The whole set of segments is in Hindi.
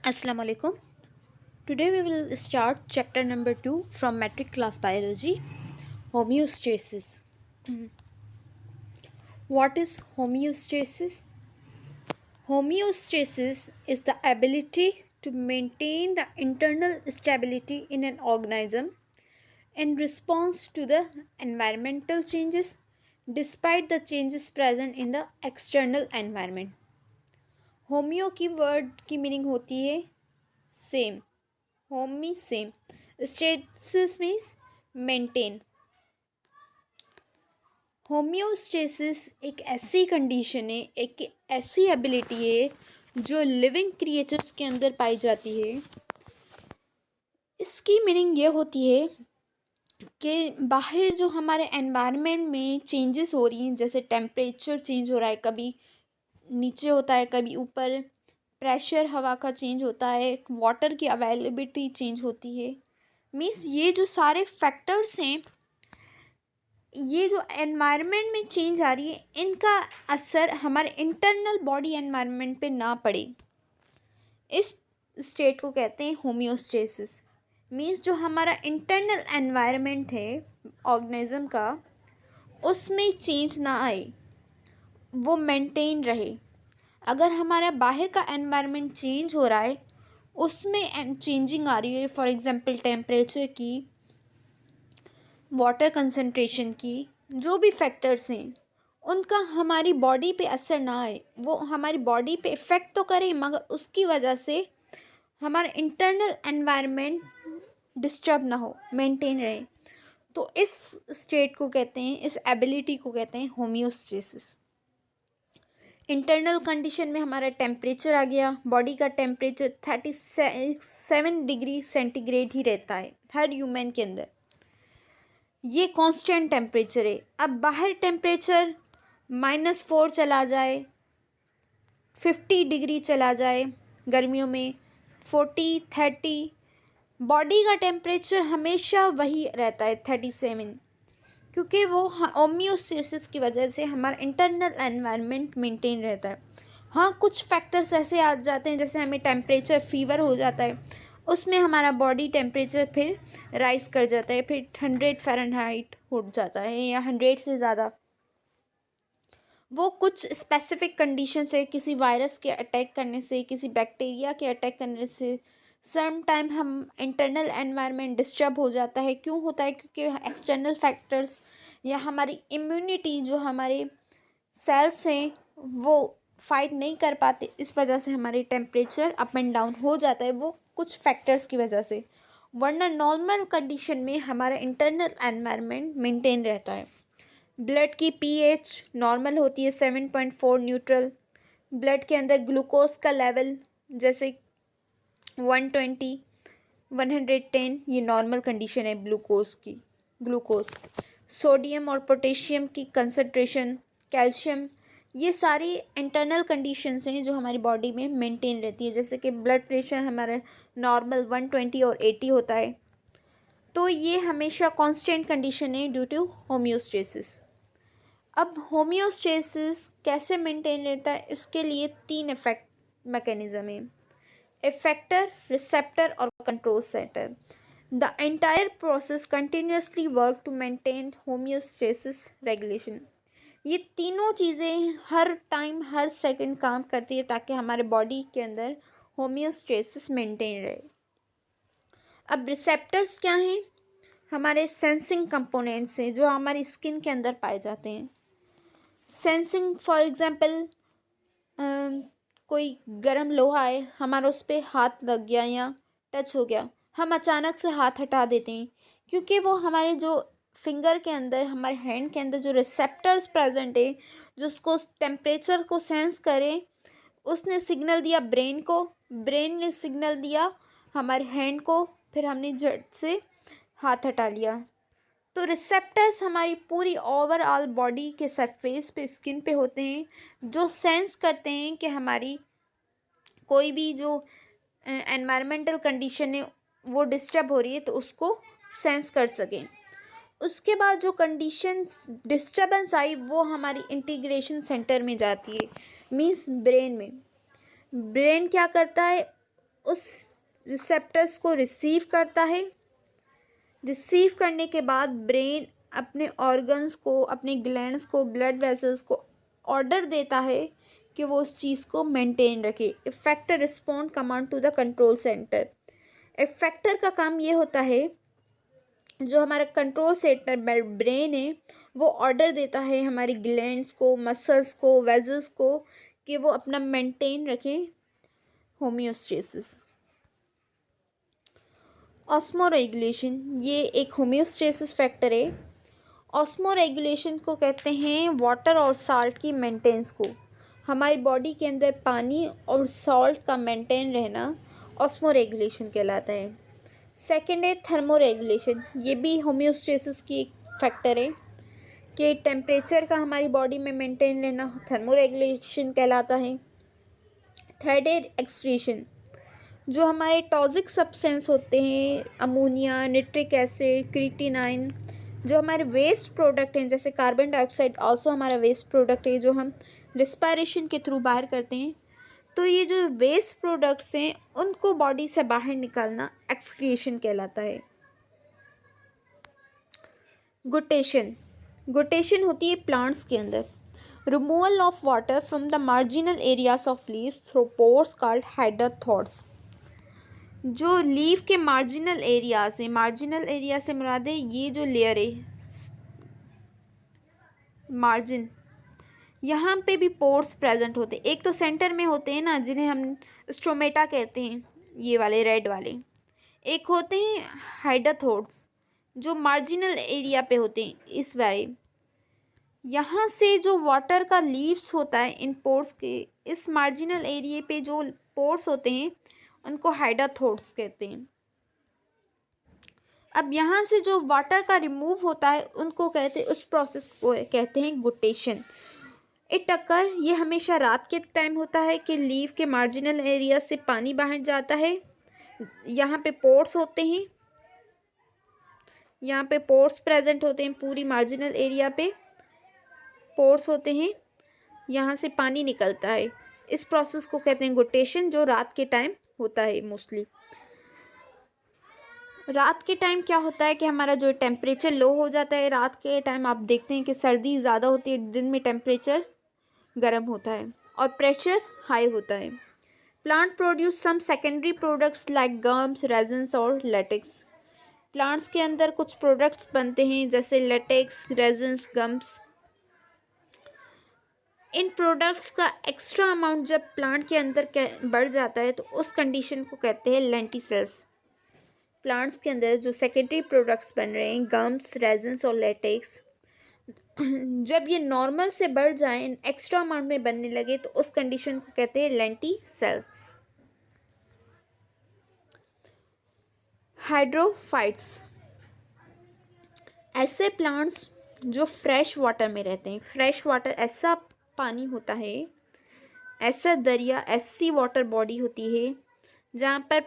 Assalamu alaikum. Today we will start chapter number 2 from metric class biology, homeostasis. What is homeostasis? Homeostasis is the ability to maintain the internal stability in an organism in response to the environmental changes despite the changes present in the external environment. Homeo की वर्ड की मीनिंग होती है same. Home means same. Stasis means maintain. Homeostasis एक ऐसी कंडीशन है, एक ऐसी एबिलिटी है जो लिविंग क्रिएचर्स के अंदर पाई जाती है. इसकी मीनिंग ये होती है कि बाहर जो हमारे एनवायरनमेंट में चेंजेस हो रही हैं, जैसे टेम्परेचर चेंज हो रहा है, कभी नीचे होता है कभी ऊपर, प्रेशर हवा का चेंज होता है, वाटर की अवेलेबिलिटी चेंज होती है. मीन्स ये जो सारे फैक्टर्स हैं, ये जो एनवायरनमेंट में चेंज आ रही है, इनका असर हमारे इंटरनल बॉडी एनवायरनमेंट पे ना पड़े, इस स्टेट को कहते हैं होम्योस्टेसिस. मीन्स जो हमारा इंटरनल एनवायरनमेंट है ऑर्गेनिज्म का, उसमें चेंज ना आए, वो मेंटेन रहे. अगर हमारा बाहर का एनवायरनमेंट चेंज हो रहा है, उसमें चेंजिंग आ रही है, फॉर एग्जांपल टेम्परेचर की, वाटर कंसंट्रेशन की, जो भी फैक्टर्स हैं, उनका हमारी बॉडी पे असर ना आए, वो हमारी बॉडी पे इफ़ेक्ट तो करे मगर उसकी वजह से हमारा इंटरनल एनवायरनमेंट डिस्टर्ब ना हो, मेंटेन रहे. तो इस स्टेट को कहते हैं, इस एबिलिटी को कहते हैं होम्योस्टेसिस. इंटरनल कंडीशन में हमारा टेम्परेचर आ गया, बॉडी का टेम्परेचर 37 डिग्री सेंटीग्रेड ही रहता है हर ह्यूमन के अंदर. ये कांस्टेंट टेम्परेचर है. अब बाहर टेम्परेचर -4 चला जाए, 50 डिग्री चला जाए, गर्मियों में 40, 30, बॉडी का टेम्परेचर हमेशा वही रहता है 37, क्योंकि वो होम्योस्टेसिस की वजह से हमारा इंटरनल एनवायरनमेंट मेंटेन रहता है. हाँ, कुछ फैक्टर्स ऐसे आ जाते हैं, जैसे हमें टेम्परेचर फीवर हो जाता है, उसमें हमारा बॉडी टेम्परेचर फिर राइज कर जाता है, फिर 100 फ़ारेनहाइट हो जाता है या 100 से ज़्यादा. वो कुछ स्पेसिफिक कंडीशन से, किसी वायरस के अटैक करने से, किसी बैक्टीरिया के अटैक करने से, सम टाइम हम इंटरनल एनवायरनमेंट डिस्टर्ब हो जाता है. क्यों होता है? क्योंकि एक्सटर्नल फैक्टर्स या हमारी इम्यूनिटी, जो हमारे सेल्स हैं, वो फाइट नहीं कर पाते, इस वजह से हमारे टेम्परेचर अप एंड डाउन हो जाता है, वो कुछ फैक्टर्स की वजह से. वरना नॉर्मल कंडीशन में हमारा इंटरनल एनवायरनमेंट मेंटेन रहता है. ब्लड की पीएच नॉर्मल होती है 7.4 न्यूट्रल. ब्लड के अंदर ग्लूकोज का लेवल जैसे 120, 110, ये नॉर्मल कंडीशन है ग्लूकोज. सोडियम और पोटेशियम की कंसंट्रेशन, कैल्शियम, ये सारी इंटरनल कंडीशंस हैं जो हमारी बॉडी में मेंटेन रहती है. जैसे कि ब्लड प्रेशर हमारा नॉर्मल 120 और 80 होता है, तो ये हमेशा कांस्टेंट कंडीशन है ड्यू टू होम्योस्टेसिस. अब होम्योस्टेसिस कैसे मेंटेन रहता है, इसके लिए 3 इफेक्ट मैकेनिज्म है: इफेक्टर, रिसेप्टर और control centre. The entire process continuously work to maintain homeostasis regulation. ये तीनों चीज़ें हर टाइम हर सेकंड काम करती है ताकि हमारे बॉडी के अंदर होम्योस्टेसिस मेंटेन रहे. अब रिसेप्टर्स क्या हैं? हमारे सेंसिंग कंपोनेंट्स हैं जो हमारी स्किन के अंदर पाए जाते हैं. सेंसिंग, फॉर एग्जांपल, कोई गर्म लोहा है, हमारा उस पर हाथ लग गया या टच हो गया, हम अचानक से हाथ हटा देते हैं, क्योंकि वो हमारे जो फिंगर के अंदर, हमारे हैंड के अंदर जो रिसेप्टर्स प्रेजेंट है, जो उसको टेम्परेचर को सेंस करे, उसने सिग्नल दिया ब्रेन को, ब्रेन ने सिग्नल दिया हमारे हैंड को, फिर हमने झट से हाथ हटा लिया. तो रिसेप्टर्स हमारी पूरी ओवरऑल बॉडी के सरफेस पे, स्किन पे होते हैं, जो सेंस करते हैं कि हमारी कोई भी जो एनवायरमेंटल कंडीशन है वो डिस्टर्ब हो रही है, तो उसको सेंस कर सकें. उसके बाद जो कंडीशंस डिस्टर्बेंस आई, वो हमारी इंटीग्रेशन सेंटर में जाती है, मीन्स ब्रेन में. ब्रेन क्या करता है? उस रिसेप्टर्स को रिसीव करता है। रिसीव करने के बाद ब्रेन अपने ऑर्गन्स को, अपने ग्लैंड्स को, ब्लड वेसल्स को ऑर्डर देता है कि वो उस चीज़ को मेंटेन रखे। Effector respond command to the control centre. Effector का काम ये होता है, जो हमारा कंट्रोल सेंटर ब्रेन है वो ऑर्डर देता है हमारी ग्लैंड्स को, मसल्स को, वेजल्स को कि वो अपना मेंटेन रखें होम्योस्टेसिस। ऑस्मोरेगुलेशन, ये एक होम्योस्टेसिस फैक्टर है। ऑस्मोरेगुलेशन को कहते हैं वाटर और साल्ट की मेंटेनेंस को। हमारी बॉडी के अंदर पानी और सॉल्ट का मेंटेन रहना ऑस्मोरेगुलेशन कहलाता है। सेकेंड है थर्मोरेगुलेशन, ये भी होम्योस्टेसिस की एक फैक्टर है कि टेम्परेचर का हमारी बॉडी में मेंटेन रहना थर्मोरेगुलेशन कहलाता है। थर्ड है एक्सक्रीशन, जो हमारे टॉक्सिक सब्सटेंस होते हैं, अमोनिया, निट्रिक एसिड, क्रिएटिनाइन, जो हमारे वेस्ट प्रोडक्ट हैं, जैसे कार्बन डाइऑक्साइड ऑल्सो हमारा वेस्ट प्रोडक्ट है जो हम रिस्पायरेशन के थ्रू बाहर करते हैं। तो ये जो वेस्ट प्रोडक्ट्स हैं उनको बॉडी से बाहर निकालना एक्सक्रीशन कहलाता है। गुटेशन, गुटेशन होती है प्लांट्स के अंदर removal of water from the marginal areas of leaves through pores called हाइड्रोथोर्स। जो लीफ के मार्जिनल एरियाज हैं, मार्जिनल एरिया से मुराद है ये जो लेयर है मार्जिन, यहाँ पे भी पोर्स प्रेजेंट होते हैं। एक तो सेंटर में होते हैं ना, जिन्हें हम स्ट्रोमेटा कहते हैं, ये वाले रेड वाले। एक होते हैं हाइड्रोथोर्स जो मार्जिनल एरिया पे होते हैं, इस वाले। यहाँ से जो वाटर का लीव्स होता है इन पोर्स के, इस मार्जिनल एरिया पे जो पोर्स होते हैं उनको हाइड्रोथोर्स कहते हैं। अब यहाँ से जो वाटर का रिमूव होता है उनको कहते हैं, उस प्रोसेस को कहते हैं गुटेशन। इट अकर, ये हमेशा रात के टाइम होता है कि लीव के मार्जिनल एरिया से पानी बाहर जाता है। यहाँ पे पोर्स होते हैं, यहाँ पे पोर्स प्रेजेंट होते हैं, पूरी मार्जिनल एरिया पे पोर्स होते हैं, यहाँ से पानी निकलता है। इस प्रोसेस को कहते हैं गुटेशन, जो रात के टाइम होता है मोस्टली। रात के टाइम क्या होता है कि हमारा जो टेम्परेचर लो हो जाता है। रात के टाइम आप देखते हैं कि सर्दी ज़्यादा होती है, दिन में टेम्परेचर गर्म होता है और प्रेशर हाई होता है। Plant produce some secondary products like gums, resins और लेटेक्स। प्लांट्स के अंदर कुछ प्रोडक्ट्स बनते हैं जैसे लेटेक्स, रेजिन्स, गम्स। इन प्रोडक्ट्स का एक्स्ट्रा अमाउंट जब प्लांट के अंदर बढ़ जाता है तो उस कंडीशन को कहते हैं लेंटिसेल्स। प्लांट्स के अंदर जो सेकेंडरी प्रोडक्ट्स बन रहे हैं, गम्स, रेजिन्स और लेटेक्स, जब ये नॉर्मल से बढ़ जाएं, एक्स्ट्रा अमाउंट में बनने लगे, तो उस कंडीशन को कहते हैं लेंटिसेल्स। हाइड्रोफाइट्स, ऐसे प्लांट्स जो फ्रेश वाटर में रहते हैं। फ्रेश वाटर ऐसा पानी होता है, ऐसा दरिया, ऐसी वाटर बॉडी होती है जहाँ पर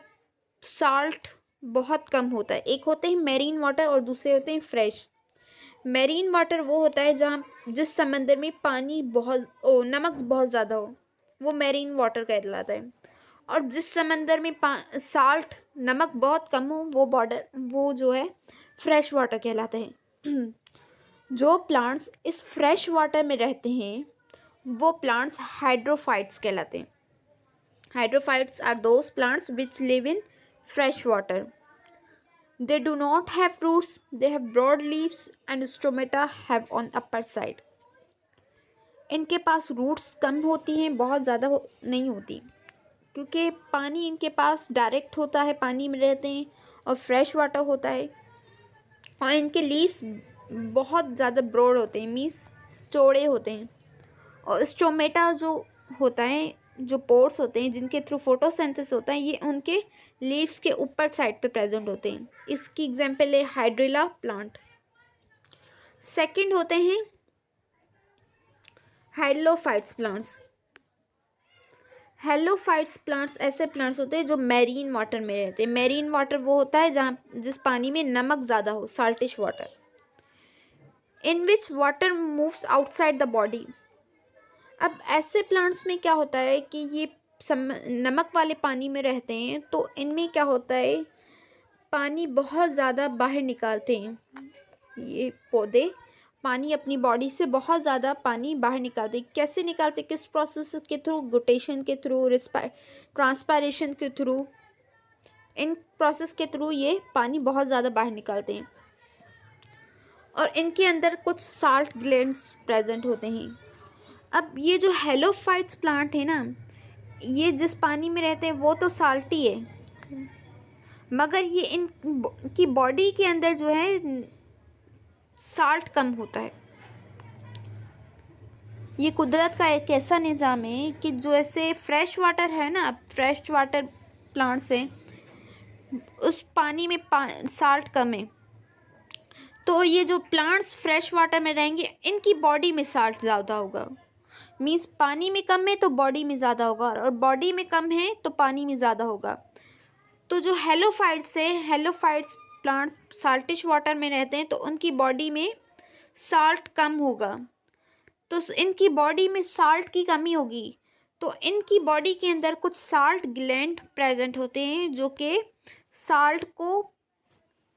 साल्ट बहुत कम होता है। एक होते हैं मेरीन वाटर और दूसरे होते हैं फ्रेश। मेरीन वाटर वो होता है जहाँ जिस समंदर में पानी नमक बहुत ज़्यादा हो, वो मेरीन वाटर कहलाता है। और जिस समंदर में साल्ट, नमक बहुत कम हो, वो जो है फ्रेश वाटर कहलाता है। जो प्लांट्स इस फ्रेश वाटर में रहते हैं वो प्लांट्स हाइड्रोफाइट्स कहलाते हैं। Hydrophytes are those plants which live in fresh water. They do not have roots, they have broad leaves and stomata have on upper side. इनके पास रूट्स कम होती हैं, बहुत ज़्यादा नहीं होती, क्योंकि पानी इनके पास डायरेक्ट होता है, पानी में रहते हैं और फ्रेश वाटर होता है। और इनके लीव्स बहुत ज़्यादा ब्रॉड होते हैं, मीन्स चौड़े होते हैं। और स्टोमेटा जो होता है, जो पोर्स होते हैं जिनके थ्रू फोटोसिंथेसिस होता है, ये उनके लीव्स के ऊपर साइड पे प्रेजेंट होते हैं। इसकी एग्जांपल है हाइड्रिला प्लांट। सेकंड होते हैं हेलोफाइट्स प्लांट्स। हेलोफाइट्स प्लांट्स ऐसे प्लांट्स होते हैं जो मैरीन वाटर में रहते हैं। मैरीन वाटर वो होता है जिस पानी में नमक ज़्यादा हो, saltish water. In which water moves outside the body. अब ऐसे प्लांट्स में क्या होता है कि ये नमक वाले पानी में रहते हैं तो इनमें क्या होता है, पानी बहुत ज़्यादा बाहर निकालते हैं। ये पौधे पानी अपनी बॉडी से बहुत ज़्यादा पानी बाहर निकालते हैं। कैसे निकालते, किस प्रोसेस के थ्रू? गुटेशन के थ्रू, ट्रांसपायरेशन के थ्रू, इन प्रोसेस के थ्रू ये पानी बहुत ज़्यादा बाहर निकालते हैं। और इनके अंदर कुछ साल्ट ग्लैंड्स प्रेजेंट होते हैं। अब ये जो हेलोफाइट्स प्लांट है ना, ये जिस पानी में रहते हैं वो तो साल्टी है, मगर ये इनकी बॉडी के अंदर जो है साल्ट कम होता है। ये कुदरत का एक ऐसा निज़ाम है कि जो ऐसे फ्रेश वाटर है ना, फ्रेश वाटर प्लांट्स हैं, उस पानी में साल्ट कम है, तो ये जो प्लांट्स फ्रेश वाटर में रहेंगे इनकी बॉडी में साल्ट ज़्यादा होगा। मीन्स पानी में कम है तो बॉडी में ज़्यादा होगा, और बॉडी में कम है तो पानी में ज़्यादा होगा। तो जो हेलोफाइट्स है, हेलोफाइट्स प्लांट्स साल्टिश वाटर में रहते हैं तो उनकी बॉडी में साल्ट कम होगा। तो इनकी बॉडी में साल्ट की कमी होगी, तो इनकी बॉडी के अंदर कुछ साल्ट ग्लैंड प्रेजेंट होते हैं जो कि साल्ट को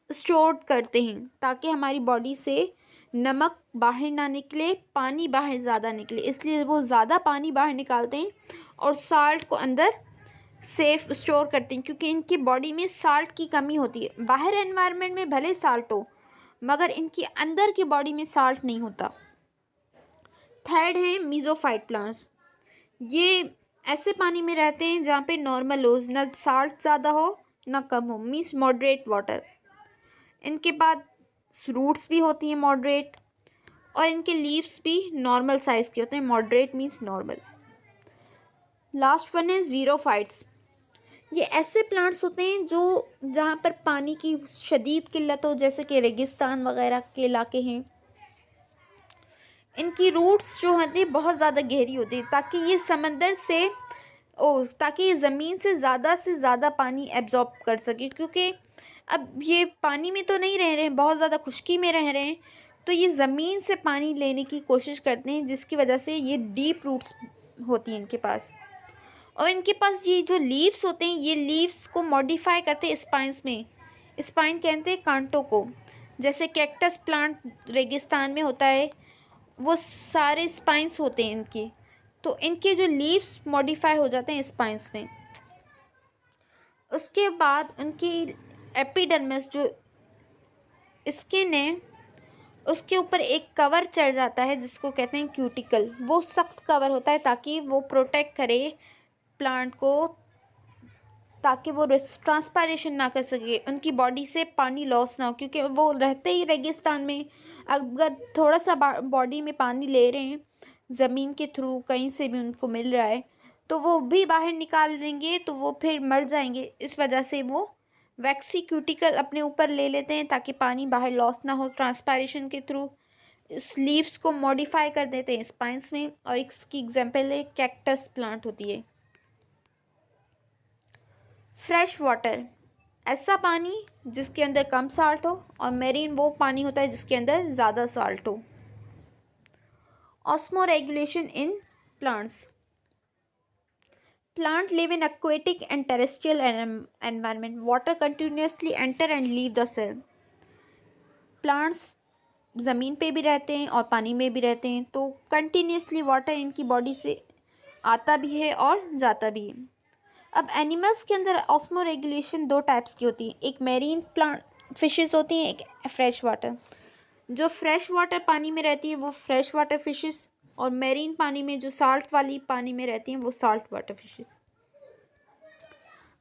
स्टोर करते हैं ताकि हमारी बॉडी से नमक बाहर ना निकले, पानी बाहर ज़्यादा निकले। इसलिए वो ज़्यादा पानी बाहर निकालते हैं और साल्ट को अंदर सेफ स्टोर करते हैं, क्योंकि इनकी बॉडी में साल्ट की कमी होती है। बाहर एनवायरनमेंट में भले साल्ट हो, मगर इनकी अंदर की बॉडी में साल्ट नहीं होता। थर्ड है मीज़ोफाइट प्लांट्स। ये ऐसे पानी में रहते हैं जहाँ पे नॉर्मल हो, ना साल्ट ज़्यादा हो ना कम हो, मीन्स मॉडरेट वाटर। इनके बाद रूट्स भी होती हैं मॉडरेट, और इनके लीव्स भी नॉर्मल साइज़ के होते हैं। Moderate means normal. Last one है ज़ीरोफाइट्स। ये ऐसे प्लांट्स होते हैं जो जहाँ पर पानी की शदीद किल्लत हो, जैसे कि रेगिस्तान वगैरह के इलाके हैं। इनकी रूट्स जो होती है बहुत ज़्यादा गहरी होती है ताकि ये ज़मीन से ज़्यादा पानी एब्जॉर्ब कर सके, क्योंकि अब ये पानी में तो नहीं रह रहे हैं, बहुत ज़्यादा खुश्की में रह रहे हैं, तो ये ज़मीन से पानी लेने की कोशिश करते हैं, जिसकी वजह से ये डीप रूट्स होती हैं इनके पास। और इनके पास ये जो लीव्स होते हैं, ये लीव्स को मॉडिफाई करते हैं स्पाइंस में। स्पाइन कहते हैं कांटों को। जैसे कैक्टस प्लांट रेगिस्तान में होता है, वो सारे स्पाइंस होते हैं इनके, तो इनके जो लीव्स मॉडिफाई हो जाते हैं स्पाइंस में। उसके बाद उनकी एपिडर्मिस जो स्किन है, उसके ऊपर एक कवर चढ़ जाता है जिसको कहते हैं क्यूटिकल। वो सख्त कवर होता है ताकि वो प्रोटेक्ट करे प्लांट को, ताकि वो ट्रांसपायरेशन ना कर सके, उनकी बॉडी से पानी लॉस ना हो, क्योंकि वो रहते ही रेगिस्तान में। अगर थोड़ा सा बॉडी में पानी ले रहे हैं ज़मीन के थ्रू, कहीं से भी उनको मिल रहा है, तो वो भी बाहर निकाल देंगे तो वो फिर मर जाएंगे। इस वजह से वो वैक्सी क्यूटिकल अपने ऊपर ले लेते हैं ताकि पानी बाहर लॉस ना हो ट्रांसपायरेशन के थ्रू। इस लीव्स को मॉडिफाई कर देते हैं स्पाइंस में, और इसकी एग्जांपल है कैक्टस प्लांट होती है। फ्रेश वाटर, ऐसा पानी जिसके अंदर कम साल्ट हो, और मेरीन वो पानी होता है जिसके अंदर ज़्यादा साल्ट हो। Osmoregulation in plants. Plant live in aquatic and terrestrial environment. Water continuously enter and leave the cell. Plants ज़मीन पे भी रहते हैं और पानी में भी रहते हैं, तो कंटिन्यूसली वाटर इनकी बॉडी से आता भी है और जाता भी है। अब एनिमल्स के अंदर ऑस्मो रेगुलेशन दो टाइप्स की होती है, एक मेरीन प्लांट फिशेस होती हैं, एक फ्रेश वाटर। जो फ्रेश वाटर पानी में रहती है वो फ्रेश वाटर फिशेस, और मेरीन पानी में जो साल्ट वाली पानी में रहती हैं वो साल्ट वाटर फिशेस।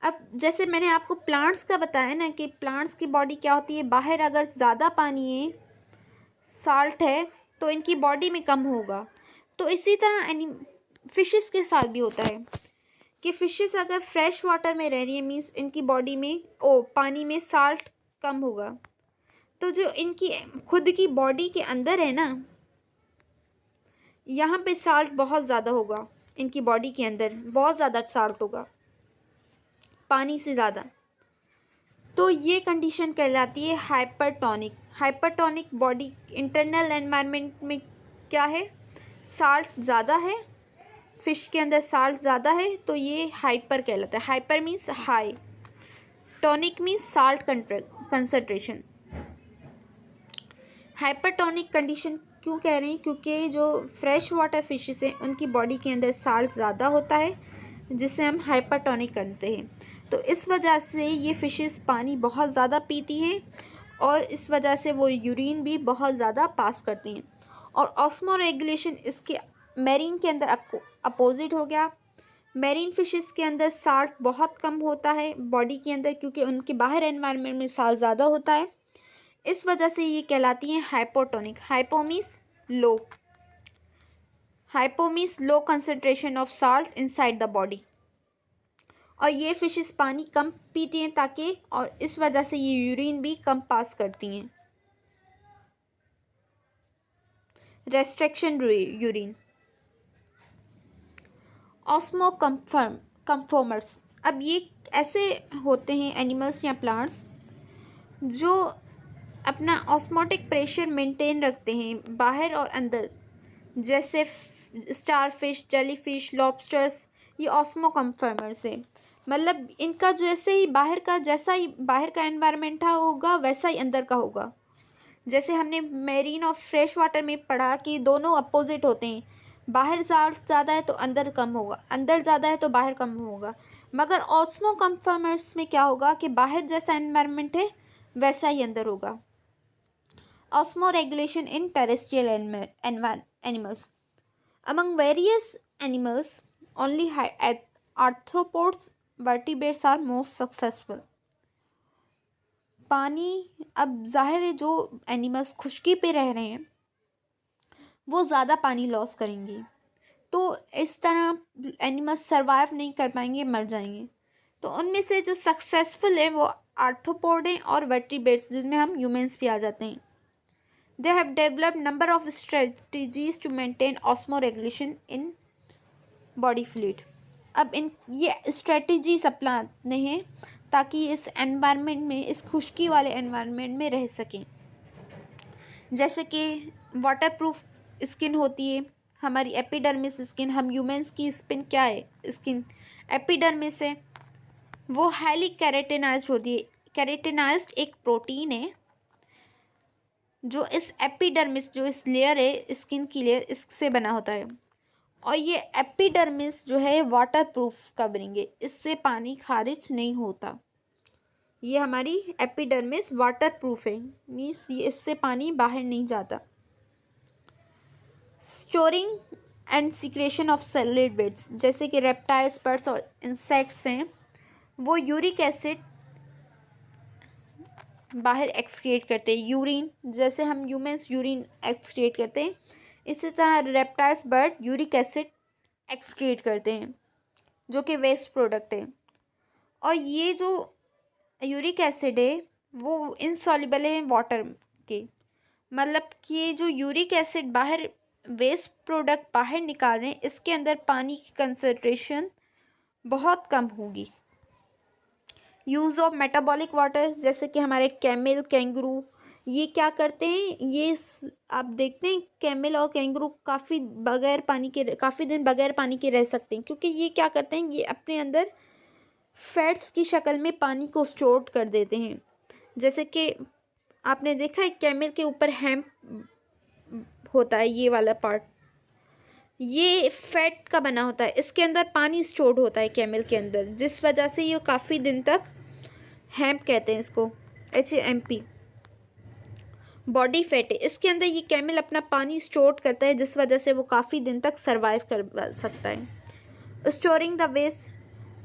अब जैसे मैंने आपको प्लांट्स का बताया ना कि प्लांट्स की बॉडी क्या होती है, बाहर अगर ज़्यादा पानी है, साल्ट है, तो इनकी बॉडी में कम होगा। तो इसी तरह फिशेस के साथ भी होता है कि फिशेस अगर फ्रेश वाटर में रह रही है, मीन्स इनकी बॉडी में पानी में साल्ट कम होगा, तो जो इनकी खुद की बॉडी के अंदर है ना, यहाँ पे साल्ट बहुत ज़्यादा होगा। इनकी बॉडी के अंदर बहुत ज़्यादा साल्ट होगा, पानी से ज़्यादा। तो ये कंडीशन कहलाती है hypertonic. Hypertonic body internal environment में क्या है, साल्ट ज़्यादा है, फ़िश के अंदर साल्ट ज़्यादा है तो ये हाइपर कहलाता है। Hyper means high, tonic means salt concentration. Hypertonic condition क्यों कह रहे हैं? क्योंकि जो फ्रेश वाटर फिशेस हैं उनकी बॉडी के अंदर साल्ट ज़्यादा होता है, जिसे हम हाइपरटोनिक कहते हैं। तो इस वजह से ये फिशेस पानी बहुत ज़्यादा पीती हैं और इस वजह से वो यूरिन भी बहुत ज़्यादा पास करती हैं। और ऑस्मो रेगुलेशन इसके मैरीन के अंदर अपोजिट हो गया। मैरीन फिशेस के अंदर साल्ट बहुत कम होता है बॉडी के अंदर, क्योंकि उनके बाहर एनवायरनमेंट में साल्ट ज़्यादा होता है। इस वजह से ये कहलाती हैं hypotonic. Hypo means low concentration of salt inside the body. और ये फिशेस पानी कम पीती हैं ताकि, और इस वजह से ये यूरिन भी कम पास करती हैं। Restriction urine. Osmo conformers. अब ये ऐसे होते हैं एनिमल्स या प्लांट्स जो अपना ऑस्मोटिक प्रेशर मेंटेन रखते हैं बाहर और अंदर, जैसे स्टारफिश, जेलीफिश, लॉबस्टर्स। ये ऑस्मो कंफर्मर्स हैं। मतलब इनका जैसा ही बाहर का एनवायरनमेंट होगा वैसा ही अंदर का होगा। जैसे हमने मेरीन और फ्रेश वाटर में पढ़ा कि दोनों अपोजिट होते हैं, बाहर साल्ट ज़्यादा है तो अंदर कम होगा, अंदर ज़्यादा है तो बाहर कम होगा। मगर ऑस्मो कंफर्मर्स में क्या होगा कि बाहर जैसा एनवायरनमेंट है वैसा ही अंदर होगा। Osmoregulation in terrestrial animals. Among various animals, only arthropods vertebrates are most successful. पानी, अब जाहिर है जो एनिमल्स खुश्की पे रह रहे हैं वो ज़्यादा पानी लॉस करेंगे, तो इस तरह एनिमल्स सरवाइव नहीं कर पाएंगे, मर जाएंगे। तो उनमें से जो सक्सेसफुल है वो आर्थ्रोपोड हैं और वर्टिब्रेट्स, जिसमें हम ह्यूमंस भी आ जाते हैं। They have developed number of strategies to maintain osmoregulation in body fluid. अब ये स्ट्रेटजीज अपनाते हैं ताकि इस एनवायरनमेंट में, इस खुश्की वाले एनवायरनमेंट में रह सकें। जैसे कि वाटरप्रूफ स्किन होती है हमारी एपिडर्मिस स्किन। हम ह्यूमंस की स्किन क्या है? स्किन एपिडर्मिस है, वो हाईली कैरेटिनाइज्ड होती है। कैरेटिनाइज्ड एक प्रोटीन है जो इस एपिडर्मिस, जो इस लेयर है स्किन की लेयर, इससे बना होता है। और ये एपिडर्मिस जो है वाटरप्रूफ कवरिंग है, इससे पानी खारिज नहीं होता। ये हमारी एपिडर्मिस वाटरप्रूफ है, मीन्स ये इससे पानी बाहर नहीं जाता। Storing and secretion of celluloid weights, जैसे कि रेप्टाइल्स, बर्ड्स और इंसेक्ट्स हैं, वो यूरिक एसिड बाहर एक्सक्रिएट करते हैं। यूरिन, जैसे हम ह्यूमंस यूरिन एक्सक्रिएट करते हैं, इसी तरह reptiles, bird uric acid excrete करते हैं, जो कि वेस्ट प्रोडक्ट है। और ये जो यूरिक एसिड है वो इनसॉल्युबल है वाटर के। मतलब कि ये जो यूरिक एसिड बाहर वेस्ट प्रोडक्ट बाहर निकाल रहे हैं, इसके अंदर पानी की कंसंट्रेशन बहुत कम होगी। यूज़ ऑफ मेटाबॉलिक वाटर, जैसे कि हमारे कैमल, कैंगरू, ये क्या करते हैं, आप देखते हैं कैमल और कैंगरू काफ़ी दिन बगैर पानी के रह सकते हैं, क्योंकि ये क्या करते हैं, ये अपने अंदर फैट्स की शक्ल में पानी को स्टोर कर देते हैं। जैसे कि आपने देखा है कैमल के ऊपर हेम्प होता है, ये वाला पार्ट, ये फैट का बना होता है, इसके अंदर पानी स्टोर्ड होता है कैमल के अंदर, जिस वजह से ये काफ़ी दिन तक, हेम्प कहते हैं इसको, HAMP, बॉडी फैट है, इसके अंदर ये कैमल अपना पानी स्टोर करता है, जिस वजह से वो काफ़ी दिन तक सर्वाइव कर सकता है। Storing the waste,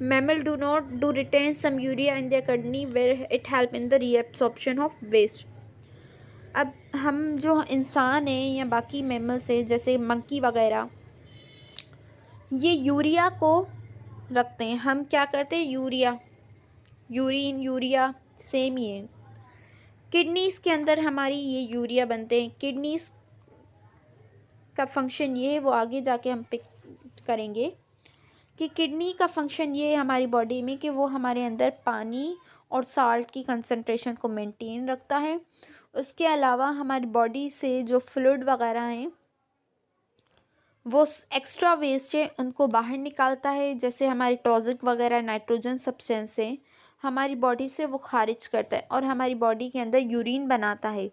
mammal do not do retain some urea in their kidney where it help in the reabsorption of waste. अब हम जो इंसान हैं या बाकी मैमल्स हैं जैसे मंकी वगैरह, ये यूरिया को रखते हैं। हम क्या करते हैं, यूरिया सेम ही है। किडनीज़ के अंदर हमारी ये यूरिया बनते हैं। किडनीज़ का फंक्शन ये है, वो आगे जाके हम पिक करेंगे कि किडनी का फंक्शन ये है हमारी बॉडी में कि वो हमारे अंदर पानी और साल्ट की कंसंट्रेशन को मेंटेन रखता है। उसके अलावा हमारी बॉडी से जो फ्लूइड वगैरह हैं वो एक्स्ट्रा वेस्ट है उनको बाहर निकालता है, जैसे हमारी टॉक्सिक वगैरह नाइट्रोजन सब्सटेंस है हमारी बॉडी से वो खारिज करता है और हमारी बॉडी के अंदर यूरिन बनाता है।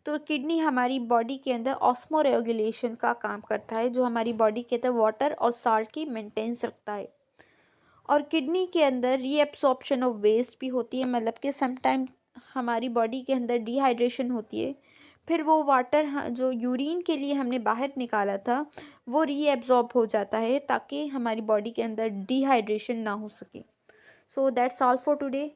तो किडनी हमारी बॉडी के अंदर ऑस्मो रेगुलेशन का काम करता है, जो हमारी बॉडी के अंदर वाटर और साल्ट की मेंटेनेंस रखता है। और किडनी के अंदर रीएब्सॉर्प्शन ऑफ वेस्ट भी होती है, मतलब कि समटाइम हमारी बॉडी के अंदर डिहाइड्रेशन होती है, फिर वो वाटर जो यूरिन के लिए हमने बाहर निकाला था वो रीएब्सॉर्ब हो जाता है ताकि हमारी बॉडी के अंदर डिहाइड्रेशन ना हो सके। So that's all for today.